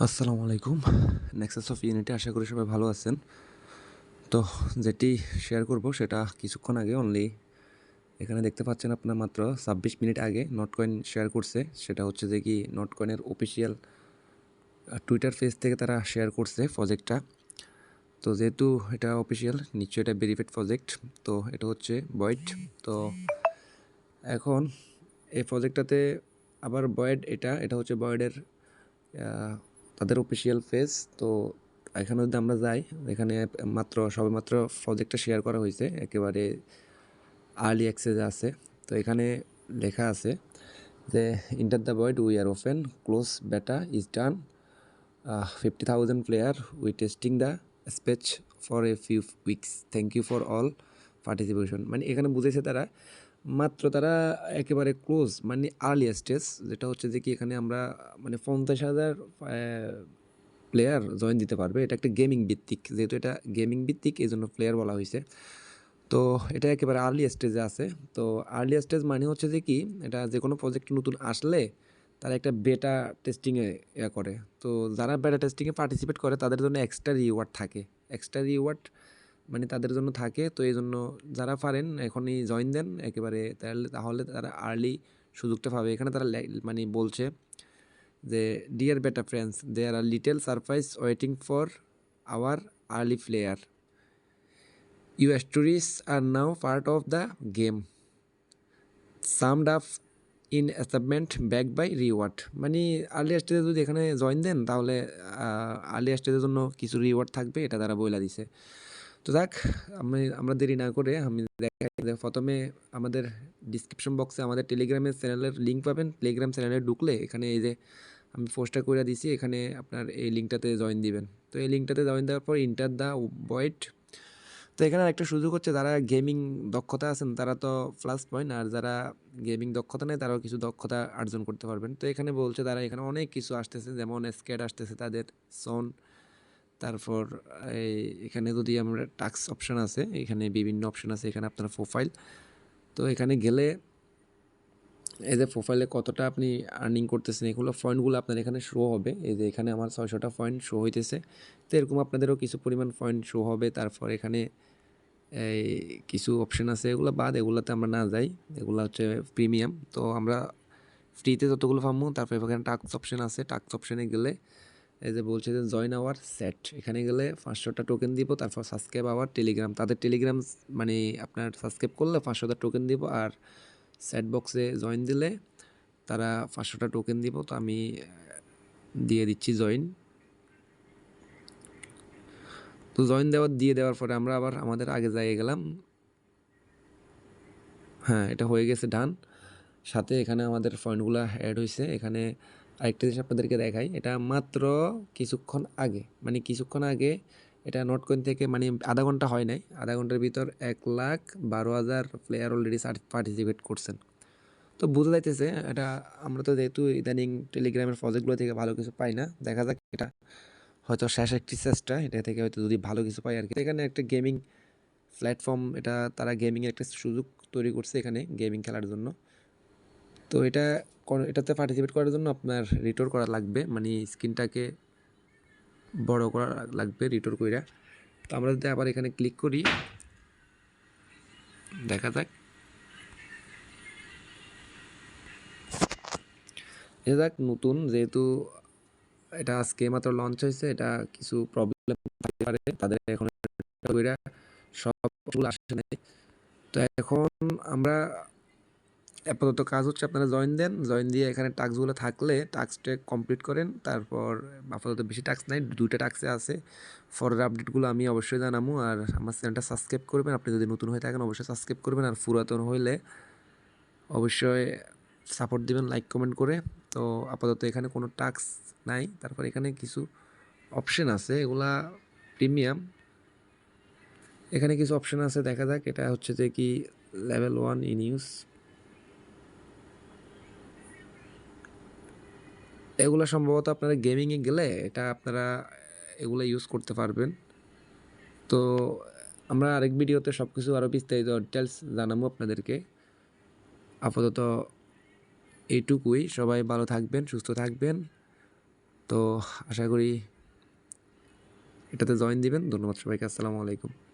আসসালামু আলাইকুম। Nexus of unity আশা করি সবাই ভালো আছেন। তো যেটি শেয়ার করব সেটা কিছুক্ষণ আগে অনলি এখানে দেখতে পাচ্ছেন আপনার মাত্র ২৬ মিনিট আগে নটকয়েন শেয়ার করছে। সেটা হচ্ছে যে কি নটকয়েনের অফিসিয়াল টুইটার পেজ থেকে তারা শেয়ার করছে প্রজেক্টটা। তো যেহেতু এটা অফিসিয়াল নিশ্চয়ই এটা ভেরিফাইড প্রজেক্ট। তো এটা হচ্ছে বয়েড। তো এখন এই প্রজেক্টটাতে আবার বয়েড এটা হচ্ছে বয়েডের তাদের অফিসিয়াল পেজ। তো এখানে যদি আমরা যাই, এখানে সবেমাত্র প্রজেক্টটা শেয়ার করা হয়েছে, একেবারে আর্লি অ্যাক্সেসে আছে। তো এখানে লেখা আছে যে into the void we are open close beta is done 50,000 player we testing the speech for a few weeks thank you for all participation. মানে এখানে বুঝেছে তারা একেবারে ক্লোজ, মানে আর্লি স্টেজ, যেটা হচ্ছে যে কি এখানে আমরা মানে 50,000 প্লেয়ার জয়েন দিতে পারবে। এটা একটা গেমিং ভিত্তিক, যেহেতু এটা গেমিং ভিত্তিক এই জন্য প্লেয়ার বলা হয়েছে। তো এটা একেবারে আর্লি স্টেজে আছে। তো আর্লি স্টেজ মানে হচ্ছে যে কি এটা যে কোনো প্রজেক্ট নতুন আসলে তারা একটা বেটা টেস্টিংয়ে করে। তো যারা বেটা টেস্টিংয়ে পার্টিসিপেট করে তাদের জন্য এক্সট্রা রিওয়ার্ড থাকে। এক্সট্রা রিওয়ার্ড মানে তাদের জন্য থাকে। তো এই জন্য যারা পারেন এখনই জয়েন দেন একেবারে, তাহলে তারা আর্লি সুযোগটা পাবে। এখানে তারা মানে বলছে যে dear beta friends, there are little surprise waiting for our early player, you stories are now part of the game, summed up in achievement back by reward. মানে আর্লি স্টেজে যদি এখানে জয়েন দেন তাহলে আর্লি স্টেজের জন্য কিছু রিওয়ার্ড থাকবে, এটা তারা বইলা দিছে। তো যাক, আমরা দেরি না করে আমি দেখাই যে প্রথমে আমাদের ডিসক্রিপশন বক্সে আমাদের টেলিগ্রামের চ্যানেলের লিঙ্ক পাবেন। টেলিগ্রাম চ্যানেলে ঢুকলে এখানে এই যে আমি পোস্টটা করে দিছি, এখানে আপনার এই লিঙ্কটাতে জয়েন দিবেন। তো এই লিঙ্কটাতে জয়েন দেওয়ার পর ইন্টার দ্য ভয়েড। তো এখানে একটা সুযোগ হচ্ছে, যারা গেমিং দক্ষতা আছেন তারা তো প্লাস পয়েন্ট, আর যারা গেমিং দক্ষতা নেই তারাও কিছু দক্ষতা অর্জন করতে পারবেন। তো এখানে বলছে তারা এখানে অনেক কিছু আসতেছে, যেমন স্কেট আসতেছে তাদের, সন, তারপর এই এখানে যদি আমরা টাস্ক অপশান আছে, এখানে বিভিন্ন অপশান আছে, এখানে আপনার প্রোফাইল। তো এখানে গেলে এই যে প্রোফাইলে কতটা আপনি আর্নিং করতেছেন এগুলো পয়েন্টগুলো আপনার এখানে শো হবে। এই যে এখানে আমার 600টা পয়েন্ট শো হইতেছে। তো এরকম আপনাদেরও কিছু পরিমাণ পয়েন্ট শো হবে। তারপর এখানে এই কিছু অপশান আছে, এগুলো বাদ, এগুলোতে আমরা না যাই, এগুলো হচ্ছে প্রিমিয়াম। তো আমরা ফ্রিতে যতগুলো পাবো। তারপর এখানে টাস্ক অপশান আছে, টাস্ক অপশানে গেলে এই যে বলছে যে জয়েন আওয়ার সেট, এখানে গেলে 500টা টোকেন দিব। তারপর সাবস্ক্রাইব আওয়ার টেলিগ্রাম, তাদের টেলিগ্রাম মানে আপনার সাবস্ক্রাইব করলে 500টা টোকেন দিব। আর সেট বক্সে জয়েন দিলে তারা 500টা টোকেন দিব। তো আমি দিয়ে দিচ্ছি জয়েন। তো জয়েন দিয়ে দেওয়ার পরে আমরা আবার আমাদের আগে যাই গেলাম। হ্যাঁ, এটা হয়ে গেছে ডান। সাথে এখানে আমাদের পয়েন্টগুলো অ্যাড হয়েছে। এখানে আরেকটা জিনিস আপনাদেরকে দেখাই, এটা মাত্র কিছুক্ষণ আগে এটা নটকয়েন থেকে মানে আধা ঘন্টা হয় নাই, আধা ঘন্টার ভিতর 1,12,000 প্লেয়ার অলরেডি পার্টিসিপেট করছেন। তো বোঝা যাইতেছে এটা, আমরা তো যেহেতু ইদানিং টেলিগ্রামের প্রজেক্টগুলো থেকে ভালো কিছু পাই না, দেখা যাক এটা হয়তো শেষ একটি চেষ্টা, এটা থেকে হয়তো যদি ভালো কিছু পাই আর কি। এখানে একটা গেমিং প্ল্যাটফর্ম, এটা তারা গেমিংয়ের একটা সুযোগ তৈরি করছে এখানে গেমিং খেলার জন্য। তো এটাতে পার্টিসিপেট করার জন্য আপনার রিটোর করা লাগবে, মানে স্ক্রিনটাকে বড় করা লাগবে রিটোর কইরা। তো আমরা যদি আবার এখানে ক্লিক করি, দেখা যাক নতুন, যেহেতু এটা আজকে মাত্র লঞ্চ হয়েছে, এটা কিছু প্রবলেম থাকতে পারে তাদের এখন কইরা সবগুলো আসে নাই। তো এখন আমরা আপাতত কাজ হচ্ছে আপনারা জয়েন দেন, জয়েন দিয়ে এখানে টাস্কগুলো থাকলে টাস্কটা কমপ্লিট করেন। তারপর আপাতত বেশি টাস্ক নাই, 2টা টাস্কে আছে। পরের আপডেটগুলো আমি অবশ্যই জানাবো। আর আমার চ্যানেলটা সাবস্ক্রাইব করবেন, আপনি যদি নতুন হয়ে থাকেন অবশ্যই সাবস্ক্রাইব করবেন। আর পুরাতন হইলে অবশ্যই সাপোর্ট দিবেন লাইক কমেন্ট করে। তো আপাতত এখানে কোনো টাস্ক নাই। তারপর এখানে কিছু অপশন আছে, এগুলা প্রিমিয়াম। এখানে কিছু অপশন আছে, দেখা যাক। এটা হচ্ছে যে কি লেভেল 1 ইন ইউজ, এগুলো সম্ভবত আপনারা গেমিংয়ে গেলে এটা আপনারা এগুলো ইউজ করতে পারবেন। তো আমরা আরেক ভিডিওতে সব কিছু আরও বিস্তারিত ডিটেলস জানাবো আপনাদেরকে। আপাতত এইটুকুই, সবাই ভালো থাকবেন, সুস্থ থাকবেন। তো আশা করি এটাতে জয়েন দিবেন। ধন্যবাদ সবাইকে। আসসালামু আলাইকুম।